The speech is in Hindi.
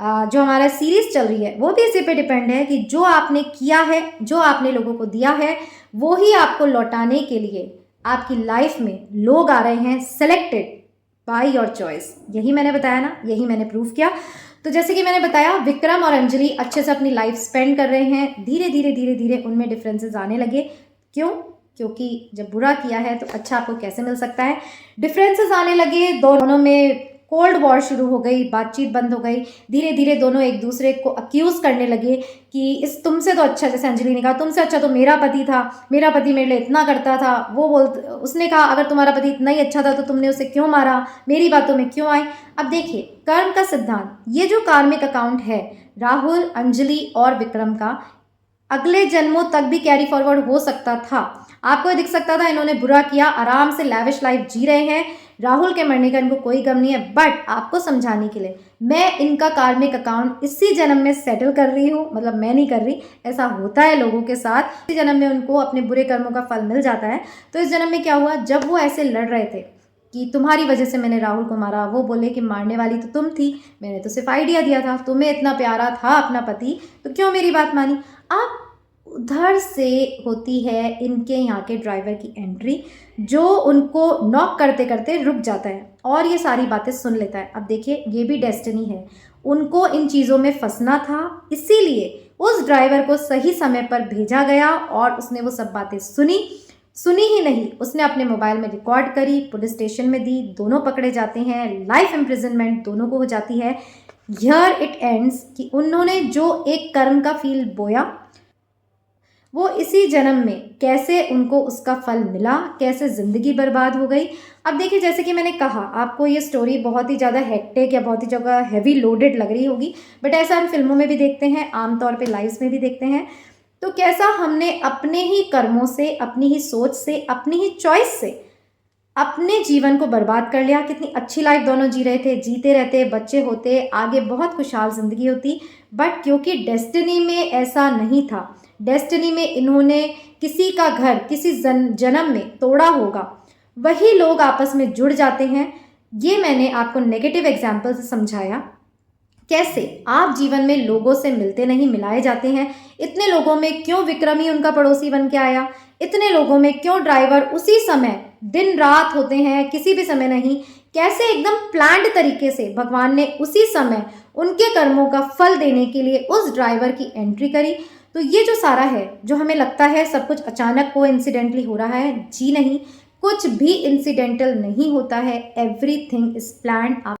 जो हमारा सीरीज चल रही है वो भी इसी पे डिपेंड है कि जो आपने किया है, जो आपने लोगों को दिया है, वो ही आपको लौटाने के लिए आपकी लाइफ में लोग आ रहे हैं, सेलेक्टेड बाय योर चॉइस। यही मैंने बताया ना, यही मैंने प्रूव किया। तो जैसे कि मैंने बताया, विक्रम और अंजलि अच्छे से अपनी लाइफ स्पेंड कर रहे हैं। धीरे धीरे धीरे धीरे उनमें डिफरेंसेस आने लगे। क्यों? क्योंकि जब बुरा किया है तो अच्छा आपको कैसे मिल सकता है। डिफरेंसेस आने लगे, दोनों में कोल्ड वॉर शुरू हो गई, बातचीत बंद हो गई। धीरे धीरे दोनों एक दूसरे को अक्यूज करने लगे कि इस तुमसे तो अच्छा, जैसे अंजलि ने कहा, तुमसे अच्छा तो मेरा पति था, मेरा पति मेरे लिए इतना करता था। उसने कहा अगर तुम्हारा पति इतना ही अच्छा था तो तुमने उसे क्यों मारा, मेरी बातों में क्यों आई। अब देखिए, कर्म का सिद्धांत, ये जो कार्मिक अकाउंट है राहुल, अंजलि और विक्रम का, अगले जन्मों तक भी कैरी फॉरवर्ड हो सकता था। आपको ये दिख सकता था इन्होंने बुरा किया, आराम से लैविश लाइफ जी रहे हैं, राहुल के मरने का इनको कोई गम नहीं है। बट आपको समझाने के लिए मैं इनका कार्मिक अकाउंट इसी जन्म में सेटल कर रही हूँ। मतलब मैं नहीं कर रही, ऐसा होता है लोगों के साथ, इसी जन्म में उनको अपने बुरे कर्मों का फल मिल जाता है। तो इस जन्म में क्या हुआ, जब वो ऐसे लड़ रहे थे कि तुम्हारी वजह से मैंने राहुल को मारा, वो बोले कि मारने वाली तो तुम थी, मैंने तो सिर्फ आइडिया दिया था, तुम्हें इतना प्यारा था अपना पति तो क्यों मेरी बात मानी। अब उधर से होती है इनके यहाँ के ड्राइवर की एंट्री, जो उनको नॉक करते करते रुक जाता है और ये सारी बातें सुन लेता है। अब देखिए, ये भी डेस्टिनी है, उनको इन चीज़ों में फंसना था, इसीलिए उस ड्राइवर को सही समय पर भेजा गया और उसने वो सब बातें सुनी ही नहीं, उसने अपने मोबाइल में रिकॉर्ड करी, पुलिस स्टेशन में दी, दोनों पकड़े जाते हैं, लाइफ इम्प्रिजनमेंट दोनों को हो जाती है। हियर इट एंड्स कि उन्होंने जो एक कर्म का फील बोया, वो इसी जन्म में कैसे उनको उसका फल मिला, कैसे ज़िंदगी बर्बाद हो गई। अब देखिए, जैसे कि मैंने कहा, आपको ये स्टोरी बहुत ही ज़्यादा हेक्टिक या बहुत ही जगह हैवी लोडेड लग रही होगी, बट ऐसा हम फिल्मों में भी देखते हैं, आमतौर पे लाइव्स में भी देखते हैं। तो कैसा हमने अपने ही कर्मों से, अपनी ही सोच से, अपनी ही चॉइस से अपने जीवन को बर्बाद कर लिया। कितनी अच्छी लाइफ दोनों जी रहे थे, जीते रहते, बच्चे होते, आगे बहुत खुशहाल ज़िंदगी होती। बट क्योंकि डेस्टिनी में ऐसा नहीं था, डेस्टिनी में इन्होंने किसी का घर किसी जन्म में तोड़ा होगा, वही लोग आपस में जुड़ जाते हैं। ये मैंने आपको नेगेटिव एग्जाम्पल से समझाया कैसे आप जीवन में लोगों से मिलते नहीं, मिलाए जाते हैं। इतने लोगों में क्यों विक्रम ही उनका पड़ोसी बन के आया, इतने लोगों में क्यों ड्राइवर उसी समय, दिन रात होते हैं, किसी भी समय नहीं, कैसे एकदम प्लान्ड तरीके से भगवान ने उसी समय उनके कर्मों का फल देने के लिए उस ड्राइवर की एंट्री करी। तो ये जो सारा है, जो हमें लगता है सब कुछ अचानक को इंसिडेंटली हो रहा है, जी नहीं, कुछ भी इंसिडेंटल नहीं होता है, एवरीथिंग इज प्लान्ड।